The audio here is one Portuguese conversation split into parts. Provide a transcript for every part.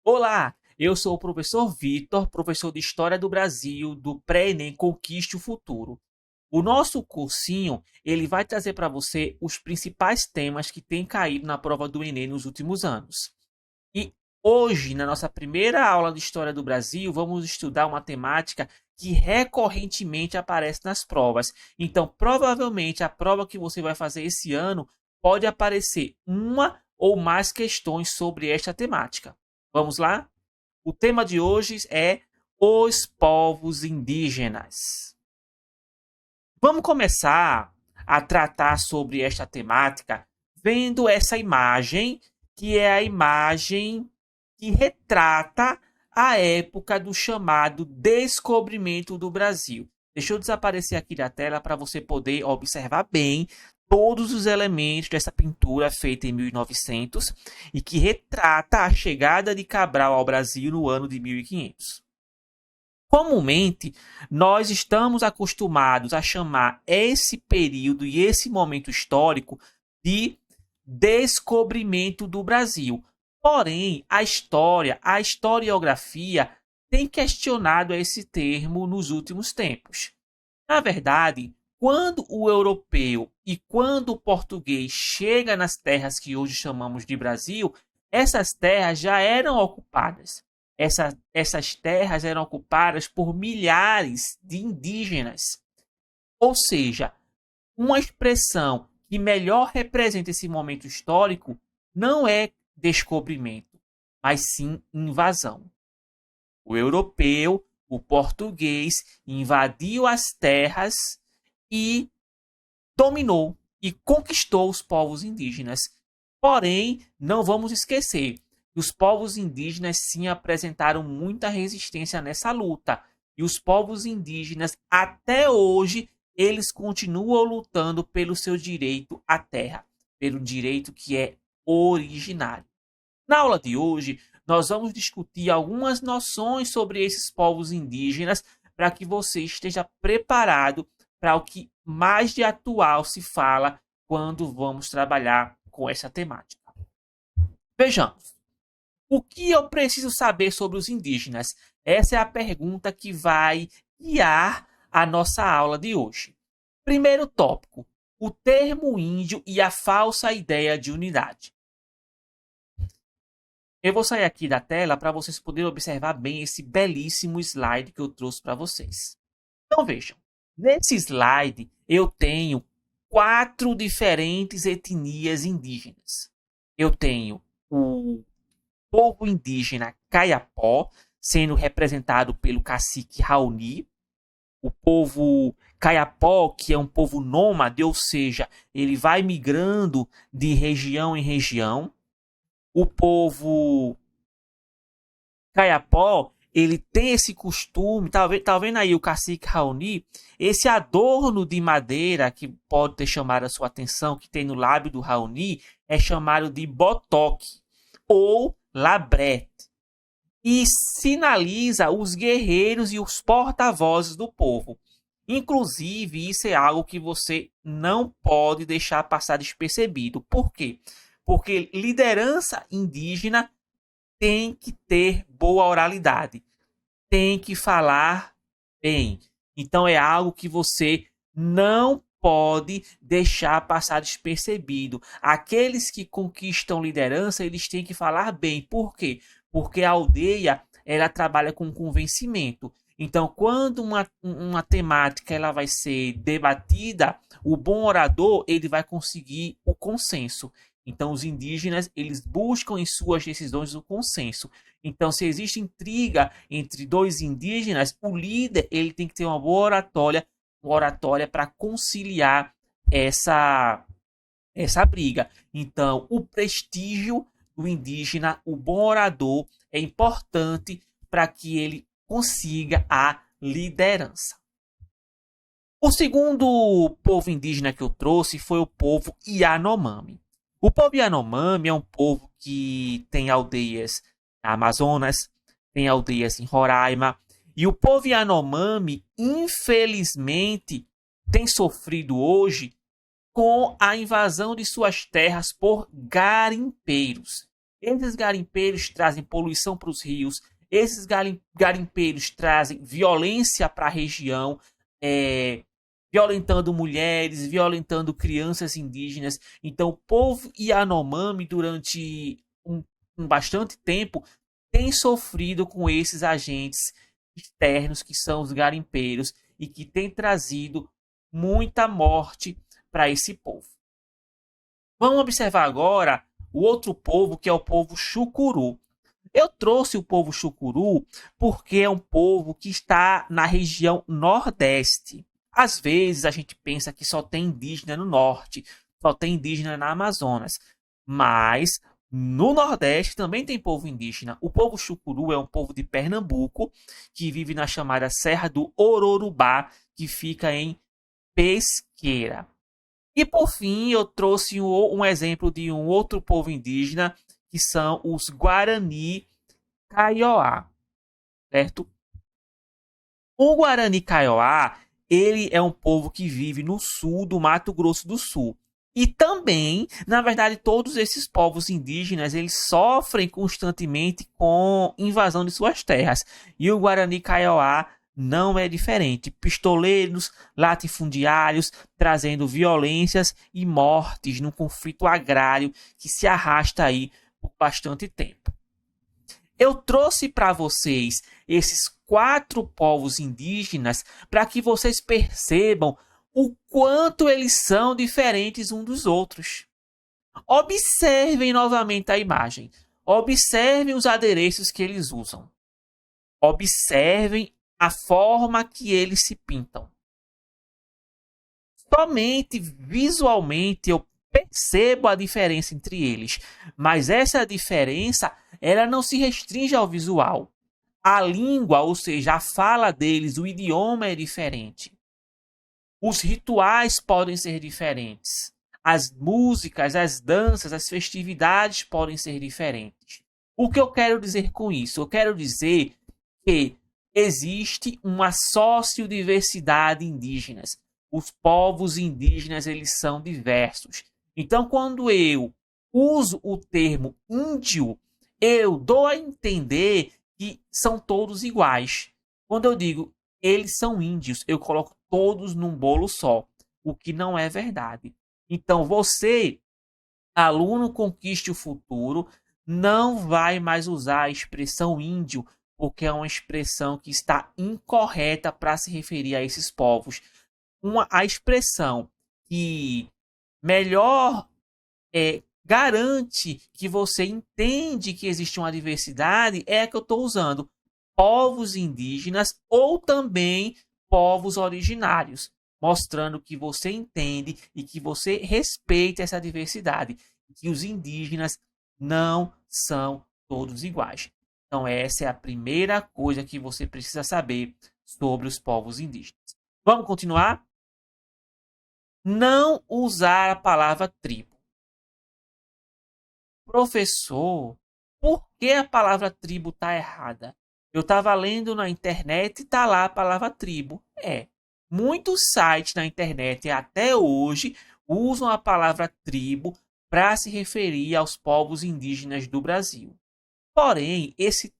Olá, eu sou o professor Vitor, professor de História do Brasil, do Pré-ENEM Conquiste o Futuro. O nosso cursinho, ele vai trazer para você os principais temas que têm caído na prova do Enem nos últimos anos. E hoje, na nossa primeira aula de História do Brasil, vamos estudar uma temática que recorrentemente aparece nas provas. Então, provavelmente, a prova que você vai fazer esse ano pode aparecer uma ou mais questões sobre esta temática. Vamos lá? O tema de hoje é os povos indígenas. Vamos começar a tratar sobre esta temática vendo essa imagem, que é a imagem que retrata a época do chamado descobrimento do Brasil. Deixa eu desaparecer aqui da tela para você poder observar bem todos os elementos dessa pintura feita em 1900 e que retrata a chegada de Cabral ao Brasil no ano de 1500. Comumente, nós estamos acostumados a chamar esse período e esse momento histórico de descobrimento do Brasil. Porém, a historiografia tem questionado esse termo nos últimos tempos. Na verdade, quando o europeu e quando o português chega nas terras que hoje chamamos de Brasil, essas terras já eram ocupadas. Essas terras eram ocupadas por milhares de indígenas. Ou seja, uma expressão que melhor representa esse momento histórico não é descobrimento, mas sim invasão. O europeu, o português, invadiu as terras e dominou e conquistou os povos indígenas. Porém, não vamos esquecer que os povos indígenas sim apresentaram muita resistência nessa luta. E os povos indígenas, até hoje, eles continuam lutando pelo seu direito à terra, pelo direito que é originário. Na aula de hoje, nós vamos discutir algumas noções sobre esses povos indígenas para que você esteja preparado para o que mais de atual se fala quando vamos trabalhar com essa temática. Vejamos. O que eu preciso saber sobre os indígenas? Essa é a pergunta que vai guiar a nossa aula de hoje. Primeiro tópico: o termo índio e a falsa ideia de unidade. Eu vou sair aqui da tela para vocês poderem observar bem esse belíssimo slide que eu trouxe para vocês. Então vejam, nesse slide eu tenho 4 diferentes etnias indígenas. Eu tenho o povo indígena Kayapó, sendo representado pelo cacique Raoni. O povo Kayapó, que é um povo nômade, ou seja, ele vai migrando de região em região. O povo Kayapó, ele tem esse costume, tá vendo aí o cacique Raoni? Esse adorno de madeira que pode ter chamado a sua atenção, que tem no lábio do Raoni, é chamado de botoque ou labrete, e sinaliza os guerreiros e os porta-vozes do povo. Inclusive, isso é algo que você não pode deixar passar despercebido. Por quê? Porque liderança indígena tem que ter boa oralidade, tem que falar bem. Então, é algo que você não pode deixar passar despercebido. Aqueles que conquistam liderança, eles têm que falar bem. Por quê? Porque a aldeia, ela trabalha com convencimento. Então, quando uma temática ela vai ser debatida, o bom orador ele vai conseguir o consenso. Então, os indígenas eles buscam em suas decisões o consenso. Então, se existe intriga entre dois indígenas, o líder ele tem que ter uma boa oratória para conciliar essa briga. Então, o prestígio do indígena, o bom orador, é importante para que ele consiga a liderança. O segundo povo indígena que eu trouxe foi o povo Yanomami. O povo Yanomami é um povo que tem aldeias na Amazonas, tem aldeias em Roraima, e o povo Yanomami, infelizmente, tem sofrido hoje com a invasão de suas terras por garimpeiros. Esses garimpeiros trazem poluição para os rios, esses garimpeiros trazem violência para a região, violentando mulheres, violentando crianças indígenas. Então, o povo Yanomami, durante um bastante tempo, tem sofrido com esses agentes externos, que são os garimpeiros, e que tem trazido muita morte para esse povo. Vamos observar agora o outro povo, que é o povo Chucuru. Eu trouxe o povo Chucuru porque é um povo que está na região Nordeste. Às vezes a gente pensa que só tem indígena no Norte, só tem indígena na Amazonas. Mas no Nordeste também tem povo indígena. O povo Chucuru é um povo de Pernambuco que vive na chamada Serra do Ororubá, que fica em Pesqueira. E por fim, eu trouxe um exemplo de um outro povo indígena, que são os Guarani Kaiowá, certo? O Guarani Kaiowá, ele é um povo que vive no sul do Mato Grosso do Sul. E também, na verdade, todos esses povos indígenas, eles sofrem constantemente com invasão de suas terras. E o Guarani Kaiowá não é diferente. Pistoleiros, latifundiários, trazendo violências e mortes num conflito agrário que se arrasta aí por bastante tempo. Eu trouxe para vocês esses 4 povos indígenas para que vocês percebam o quanto eles são diferentes uns dos outros. Observem novamente a imagem. Observem os adereços que eles usam. Observem a forma que eles se pintam. Somente visualmente eu percebo a diferença entre eles, mas essa diferença ela não se restringe ao visual. A língua, ou seja, a fala deles, o idioma é diferente. Os rituais podem ser diferentes. As músicas, as danças, as festividades podem ser diferentes. O que eu quero dizer com isso? Eu quero dizer que existe uma sociodiversidade indígena. Os povos indígenas, eles são diversos. Então, quando eu uso o termo índio, eu dou a entender que são todos iguais. Quando eu digo eles são índios, eu coloco todos num bolo só, o que não é verdade. Então, você, aluno Conquiste o Futuro, não vai mais usar a expressão índio, porque é uma expressão que está incorreta para se referir a esses povos. A expressão que melhor garante que você entende que existe uma diversidade é a que eu estou usando. Povos indígenas ou também povos originários, mostrando que você entende e que você respeita essa diversidade, que os indígenas não são todos iguais. Então essa é a primeira coisa que você precisa saber sobre os povos indígenas. Vamos continuar? Não usar a palavra tribo. Professor, por que a palavra tribo está errada? Eu estava lendo na internet e está lá a palavra tribo. Muitos sites na internet até hoje usam a palavra tribo para se referir aos povos indígenas do Brasil. Porém, esse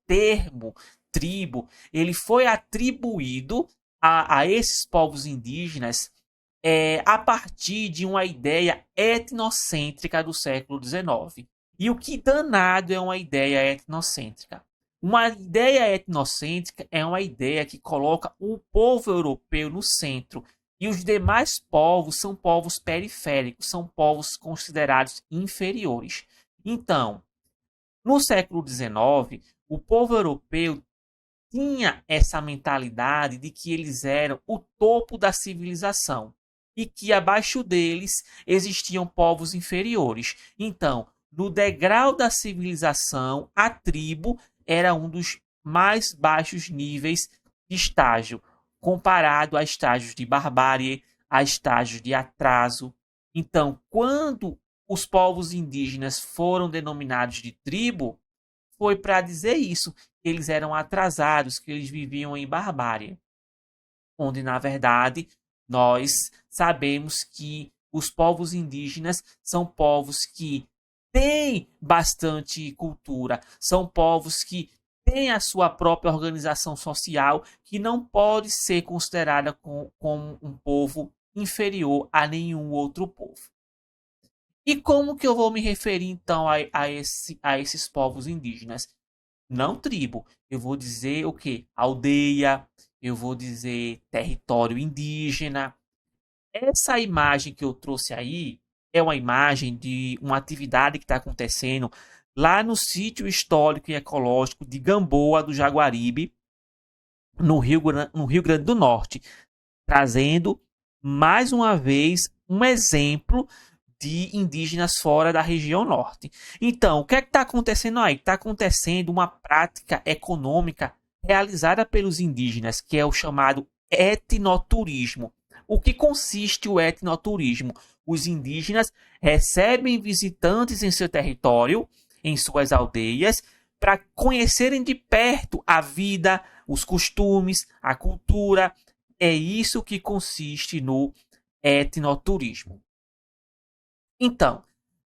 termo tribo, ele foi atribuído a esses povos indígenas a partir de uma ideia etnocêntrica do século XIX. E o que danado é uma ideia etnocêntrica? Uma ideia etnocêntrica é uma ideia que coloca o povo europeu no centro e os demais povos são povos periféricos, são povos considerados inferiores. Então, no século XIX, o povo europeu tinha essa mentalidade de que eles eram o topo da civilização e que abaixo deles existiam povos inferiores. Então, no degrau da civilização, a tribo era um dos mais baixos níveis de estágio, comparado a estágios de barbárie, a estágios de atraso. Então, quando os povos indígenas foram denominados de tribo, foi para dizer isso, que eles eram atrasados, que eles viviam em barbárie. Onde, na verdade, nós sabemos que os povos indígenas são povos que têm bastante cultura, são povos que têm a sua própria organização social, que não pode ser considerada como um povo inferior a nenhum outro povo. E como que eu vou me referir então a esses povos indígenas? Não tribo, eu vou dizer o que? Aldeia, eu vou dizer território indígena. Essa imagem que eu trouxe aí é uma imagem de uma atividade que está acontecendo lá no sítio histórico e ecológico de Gamboa do Jaguaribe, no Rio Grande do Norte, trazendo mais uma vez um exemplo de indígenas fora da região norte. Então, o que é que está acontecendo aí? Está acontecendo uma prática econômica realizada pelos indígenas, que é o chamado etnoturismo. O que consiste o etnoturismo? Os indígenas recebem visitantes em seu território, em suas aldeias, para conhecerem de perto a vida, os costumes, a cultura. É isso que consiste no etnoturismo. Então,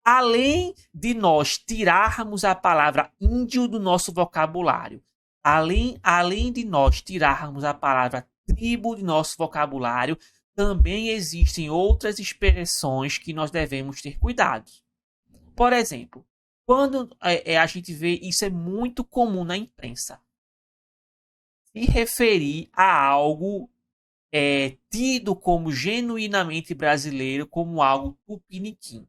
além de nós tirarmos a palavra índio do nosso vocabulário, além de nós tirarmos a palavra tribo do nosso vocabulário, também existem outras expressões que nós devemos ter cuidado. Por exemplo, quando a gente vê, isso é muito comum na imprensa, se referir a algo tido como genuinamente brasileiro, como algo tupiniquim.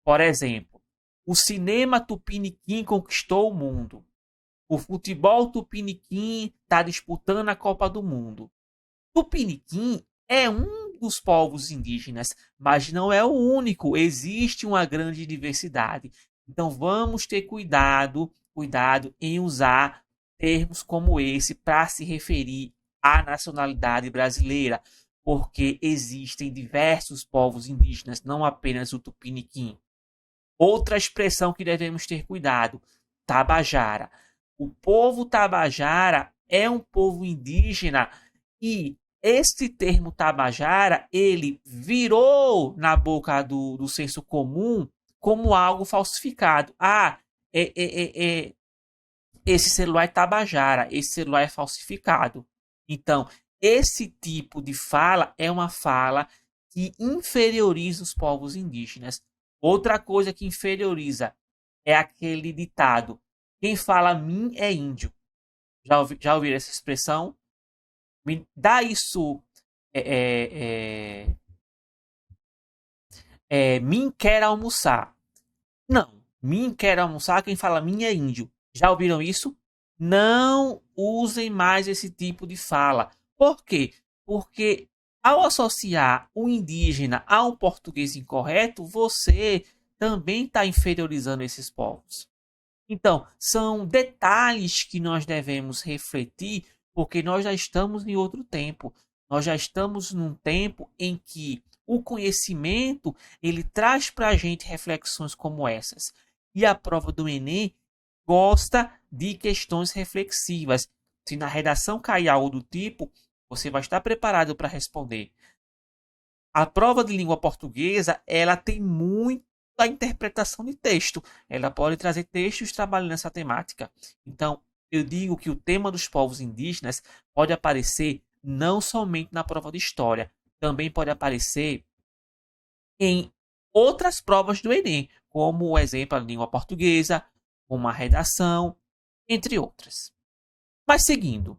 Por exemplo, o cinema tupiniquim conquistou o mundo. O futebol tupiniquim está disputando a Copa do Mundo. Tupiniquim é um dos povos indígenas, mas não é o único. Existe uma grande diversidade. Então vamos ter cuidado em usar termos como esse para se referir à nacionalidade brasileira, porque existem diversos povos indígenas, não apenas o tupiniquim. Outra expressão que devemos ter cuidado, Tabajara. O povo Tabajara é um povo indígena e este termo Tabajara, ele virou na boca do senso comum como algo falsificado. Esse celular é Tabajara, esse celular é falsificado. Então, esse tipo de fala é uma fala que inferioriza os povos indígenas. Outra coisa que inferioriza é aquele ditado: quem fala mim é índio. Já ouviram essa expressão? Me dá isso. Mim quer almoçar. Não. Mim quer almoçar, quem fala mim é índio. Já ouviram isso? Não usem mais esse tipo de fala. Por quê? Porque ao associar o indígena a um português incorreto, você também está inferiorizando esses povos. Então, são detalhes que nós devemos refletir, porque nós já estamos em outro tempo. Nós já estamos num tempo em que o conhecimento ele traz para a gente reflexões como essas. E a prova do Enem gosta de questões reflexivas. Se na redação cair algo do tipo, você vai estar preparado para responder. A prova de língua portuguesa, ela tem muita interpretação de texto. Ela pode trazer textos trabalhando nessa temática. Então, eu digo que o tema dos povos indígenas pode aparecer não somente na prova de história, também pode aparecer em outras provas do Enem, como o exemplo da língua portuguesa, uma redação, entre outras. Mas seguindo,